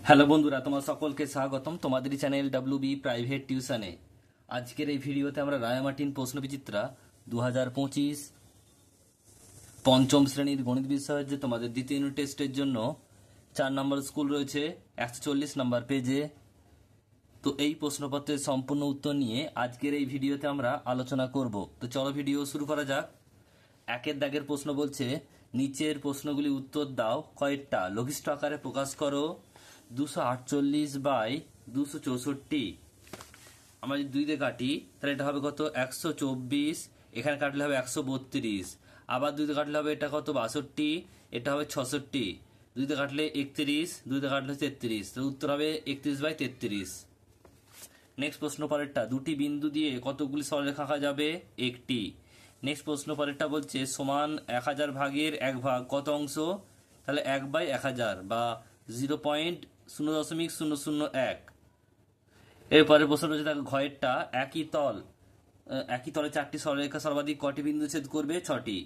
Hello বন্ধুরা, তোমার সকলকে স্বাগতম তোমাদের চ্যানেল ডব্লিউবি প্রাইভেট টিউশনে। আজকের এই ভিডিওতে আমরা রায়মার্টিন প্রশ্নবিচিত্রা 2025 পঞ্চম শ্রেণীর গণিত বিষয়ের যে তোমাদের দ্বিতীয় ইউনিট টেস্টের জন্য 4 নম্বর স্কুল রয়েছে 140 নম্বর পেজে। তো এই প্রশ্নপত্রের সম্পূর্ণ উত্তর নিয়ে আজকের এই ভিডিওতে আমরা আলোচনা করব। তো চলো ভিডিও শুরু করা যাক। একের দাগের প্রশ্ন বলছে, নিচের প্রশ্নগুলি উত্তর দাও, কয়েকটা লঘিষ্ঠ আকারে প্রকাশ করো। 248/264। আমরা যদি 2 দিয়ে কাটি তাহলে এটা হবে কত? 124। এখানে কাটলে হবে 132। আবার 2 দিয়ে কাটলে হবে এটা কত? 62। এটা হবে 66। 2 দিয়ে কাটলে 31, 2 দিয়ে কাটলে 33। তো উত্তর হবে 31/33। নেক্সট প্রশ্ন পরেরটা, দুটি বিন্দু দিয়ে কতগুলি সরলরেখা আঁকা যাবে? একটি। নেক্সট প্রশ্ন পরেরটা বলছে, সমান 1000 ভাগের 1 ভাগ কত অংশ? তাহলে 1/1000 বা 0.0001। এরপরে প্রশ্ন রয়েছে দেখো ঘয়েরটা, একই তলে 4টি সরলরেখা সর্বাধিক কটি বিন্দু ছেদ করবে? 6টি।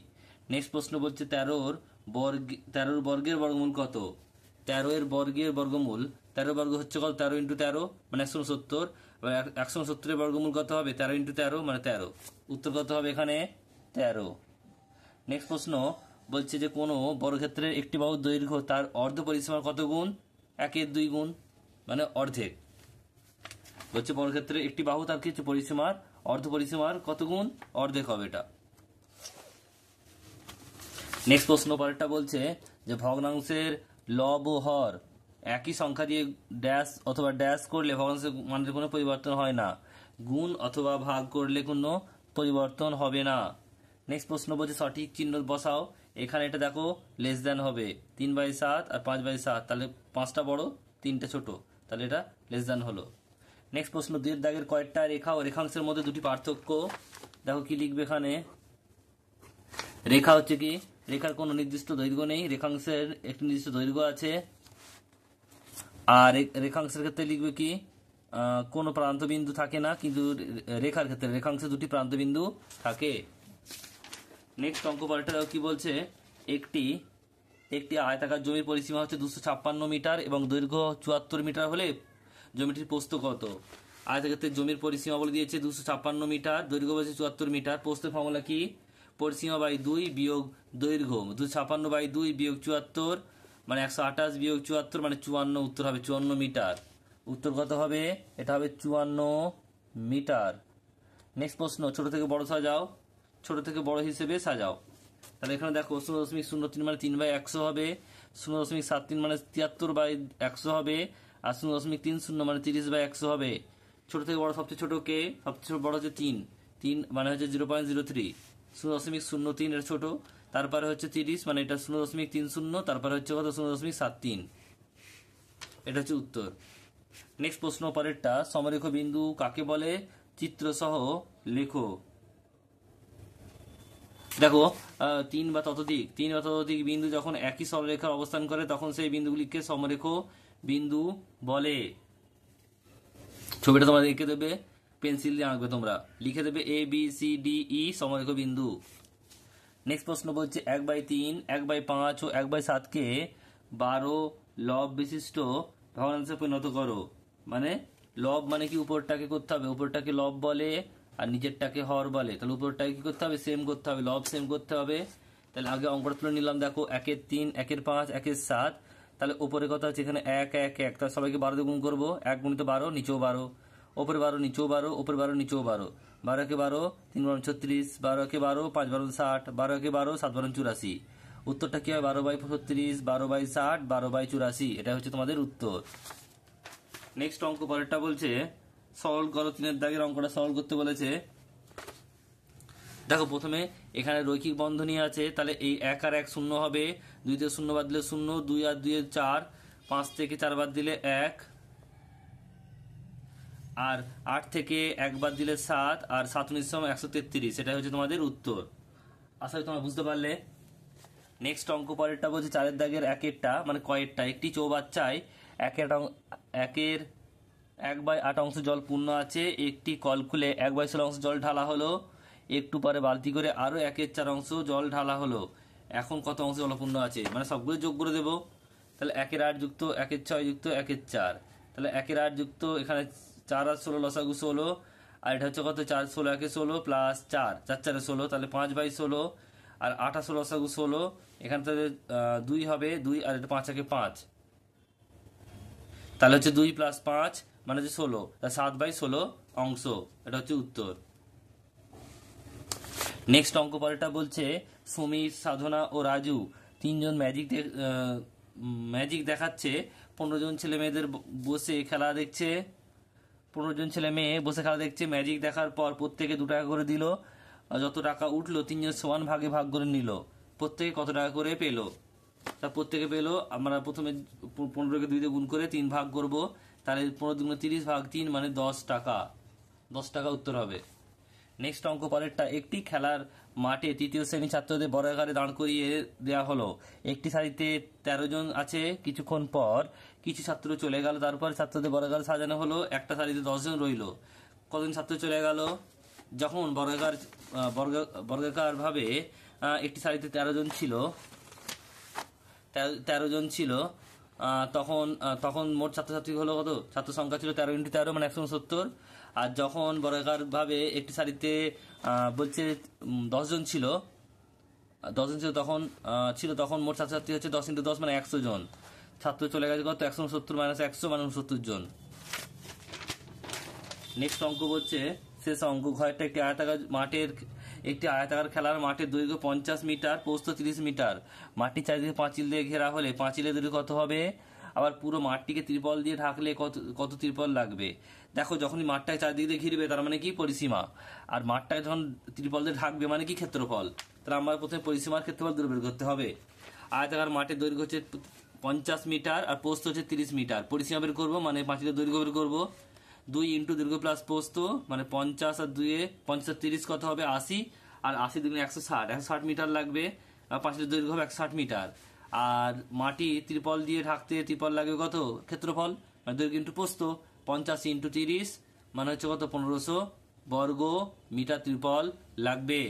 নেক্সট প্রশ্ন বলছে 13 বর্গের বর্গমূল কত? 13 এর বর্গের বর্গমূল, 13 বর্গ হচ্ছে কত? 13 × 13 মানে 169। 169 এর বর্গমূল কত হবে? 13 × 13 মানে 13। উত্তর কত হবে এখানে? 13। নেক্সট প্রশ্ন বলছে যে কোনো বর্গক্ষেত্রের একটি বাহুর দৈর্ঘ্য তার অর্ধ পরিসীমার কত গুণ? 1/2 গুণ, মানে অর্ধেক। বলছে বর্গক্ষেত্রের একটি বাহু তার কিছু পরিসীমার অর্ধ পরিসীমার কত গুণ? অর্ধেক হবে এটা। নেক্সট প্রশ্ন পরেরটা বলছে যে ভগ্নাংশের লব ও হর একই সংখ্যা দিয়ে ড্যাশ অথবা ড্যাশ করলে ভগ্নাংশের মানের কোনো পরিবর্তন হয় না, গুণ অথবা ভাগ করলে কোনো পরিবর্তন হবে না। নেক্সট প্রশ্ন বলছে সঠিক চিহ্ন বসাও। এখানে এটা দেখো লেস দ্যান হবে 3/7 আর 5/7, তাহলে 5টা বড় 3টা ছোট, তাহলে এটা লেস দ্যান হলো। নেক্সট প্রশ্ন, 2 দাগের কয়েকটা রেখা ও রেখাংশের মধ্যে দুটি পার্থক্য। দেখো কি লিখবে এখানে। রেখা হচ্ছে কি, রেখার কোনো নির্দিষ্ট দৈর্ঘ্য নেই, রেখাংশের একটি নির্দিষ্ট দৈর্ঘ্য আছে। আর রেখাংশের ক্ষেত্রে লিখবে কি, কোনো প্রান্তবিন্দু থাকে না, কিন্তু রেখার ক্ষেত্রে রেখাংশে দুটি প্রান্তবিন্দু থাকে। নেক্সট অঙ্ক পাল্টা কি বলছে, একটি আয়তাকার জমির পরিসীমা হচ্ছে 256 মিটার এবং দৈর্ঘ্য 74 মিটার হলে জমিটির প্রস্থ কত? আয়তক্ষেত্রের জমির পরিসীমা বলে দিয়েছে 256 মিটার, দৈর্ঘ্য বলছে 74 মিটার। প্রস্থের ফর্মুলা কি? পরিসীমা বাই 2 বিয়োগ দৈর্ঘ্য। 256/2 বিয়োগ 74 মানে 128 বিয়োগ 74 মানে 54। উত্তর হবে 54 মিটার। উত্তর কত হবে? এটা হবে 54 মিটার। নেক্সট প্রশ্ন, ছোট থেকে বড় সাজাও, ছোট থেকে বড় হিসেবে সাজাও। তাহলে এখানে দেখো 0.03 মানে 3/100 হবে, 0.73 মানে 73/100 হবে, আর 0.30 মানে 30/100 হবে। ছোট থেকে বড় সবচেয়ে ছোট কে? সবচেয়ে বড় হচ্ছে 3 মানে হচ্ছে 0.03। 0.03 এটা ছোট, তারপরে হচ্ছে 30 মানে এটা 0.30, তারপরে হচ্ছে কত? 0.73। এটা হচ্ছে উত্তর। নেক্সট প্রশ্ন পরেরটা, সমরেখ বিন্দু কাকে বলে? চিত্র সহ লেখো। দেখো 3 বা ততোধিক বিন্দু যখন একই সরলরেখার অবস্থান করে তখন সেই বিন্দুগুলিকে সমরেখ বিন্দু বলে। ছবিটা তোমরা লিখে দেবে, পেন্সিল দিয়ে আঁকবে, তোমরা লিখে দেবে ABCDE সমরেখ বিন্দু। নেক্সট প্রশ্ন বলছে 1/3, 1/5 ও 1/7 কে 12 লব বিশিষ্ট ভগ্নাংশে পরিণত করো। মানে লব মানে কি, উপরটাকে করতে হবে, উপরটাকে লব বলে আর নিচেরটাকে হর বলে। তাহলে উপরটাকে কি করতে হবে? সেম করতে হবে, লব সেম করতে হবে। তাহলে আগে অঙ্কটা তুলে নিলাম। দেখো 1/3, 1/5, 1/7। তাহলে উপরে কত আছে? এখানে 1 1 1, তাহলে সবাইকে 12 দিয়ে গুণ করবো। 1 × 12 নিচেও 12, ওপরে 12 নিচেও 12, ওপরে 12 নিচেও 12। 12 × 12 3 × 36, 12 × 12 5 × 60, 12 × 12 7 × 84। উত্তরটা কি হয়? 12/36, 12/60, 12/84। এটা হচ্ছে তোমাদের উত্তর। নেক্সট অঙ্ক পরেরটা বলছে সরল করো। 3 দাগের অঙ্কটা সরল করতে বলেছে। দেখো প্রথমে এখানে রৈখিক বন্ধনী আছে, তাহলে এই 1 আর 1 শূন্য হবে, 2 থেকে 0 বাদ দিলে 0, 2 আর 2 4, 5 থেকে 4 বাদ দিলে 1, আর 8 থেকে 1 বাদ দিলে 7, আর 7 × 133। এটা হচ্ছে তোমাদের উত্তর। আশা করি তোমরা বুঝতে পারলে। নেক্সট অঙ্ক পরেরটা বলছে 4 দাগের একেরটা মানে কয়েরটা, একটি চৌবাচ্চায় 1/8 অংশ জল পূর্ণ আছে, একটি কল খুলে 1/16 অংশ জল ঢালা হলো, একটু পরে বালতি করে আরো 1/4 অংশ জল ঢালা হলো। এখন কত অংশ জল পূর্ণ আছে? মানে সবগুলো যোগ করে দেবো। তাহলে 1-8 যুক্ত 1-6 যুক্ত 1-4, তাহলে 1-8 যুক্ত এখানে 4 আর 16 লসাগু 16, আর এটা হচ্ছে কত 4 16 1 16 প্লাস 4 4 4 16, তাহলে 5/16, আর 28 লসাগু 16, এখানে তাহলে 2 হবে 2, আর এটা 5 1 5, তাহলে হচ্ছে 2 + 5 মানে হচ্ছে 16, তাহলে 7/16 অংশ, এটা হচ্ছে উত্তর। নেক্সট অঙ্ক পরেরটা বলছে সমীর, সাধনা ও রাজু তিনজন ম্যাজিক দেখাচ্ছে। 15 জন ছেলে মেয়েদের বসে খেলা দেখছে। 15 জন ছেলে মেয়ে বসে খেলা দেখছে। ম্যাজিক দেখার পর প্রত্যেকে 2 টাকা করে দিল। যত টাকা উঠলো 3 জন সমান ভাগে ভাগ করে নিল। প্রত্যেকে কত টাকা করে পেলো? তা প্রত্যেকে পেলো, আমরা প্রথমে 15কে 2 দিয়ে গুণ করে 3 ভাগ করব, তাহলে 15 × 30 ভাগ 3 মানে 10 টাকা। 10 টাকা উত্তর হবে। নেক্সট অঙ্ক পরেরটা, একটি খেলার মাঠে তৃতীয় শ্রেণী ছাত্রদের বর্গাকারে দাঁড় করিয়ে দেওয়া হলো। একটি সারিতে 13 জন আছে। কিছুক্ষণ পর কিছু ছাত্র চলে গেল, তারপর ছাত্রদের বর্গাকারে সাজানো হলো। একটা সারিতে 10 জন রইল। কতজন ছাত্র চলে গেল? যখন বর্গাকার ভাবে একটি সারিতে 13 জন ছিল, 13 জন ছিল, তখন মোট ছাত্রছাত্রী হলো কত? ছাত্র সংখ্যা ছিল 13 × 13 মানে 170। আর যখন বর্গাকার ভাবে একটি সারিতে বলছে 10 জন ছিল, তখন মোট ছাত্রছাত্রী হচ্ছে 10 × 10 মানে 100 জন। ছাত্র চলে গেছে কত? 170 - 100 মানে 69 জন। নেক্সট অঙ্ক বলছে শেষ অঙ্ক, ঘরটা একটি আয়তাকার খেলার মাঠের দৈর্ঘ্য 50 মিটার, প্রস্থ 30 মিটার। মাঠটির চারিদিকে পাঁচিল দিয়ে ঘেরা হলে পাঁচিলের দৈর্ঘ্য কত হবে? আবার পুরো মাঠটিকে ত্রিপল দিয়ে ঢাকলে কত ত্রিপল লাগবে? দেখো, যখনই মাঠটাকে চারিদিকে দিয়ে ঘিরবে তার মানে কি? পরিসীমা। আর মাঠটাকে যখন ত্রিপল দিয়ে ঢাকবে মানে কি? ক্ষেত্রফল। তাহলে আমরা প্রথমে পরিসীমার ক্ষেত্রফল দূর বের করতে হবে। আয়তাকার মাঠের দৈর্ঘ্য হচ্ছে 50 মিটার আর প্রস্থ হচ্ছে 30 মিটার। পরিসীমা বের করবো মানে পাঁচিলের দৈর্ঘ্য বের করবো। 2 × দৈর্ঘ্য প্লাস প্রস্থ মানে 50 আর 2 50 30 কত হবে? 80, আর 80 × 160 160 মিটার লাগবে। আর পাঁচিলের দৈর্ঘ্য হবে 160 মিটার। আর মাটি ত্রিপল দিয়ে ঢাকতে ত্রিপল লাগবে কত? ক্ষেত্রফল মানে দৈর্ঘ্য ইন্টু প্রস্থ। 50 × 30 মানে হচ্ছে কত? 1500 বর্গ মিটার ত্রিপল লাগবে।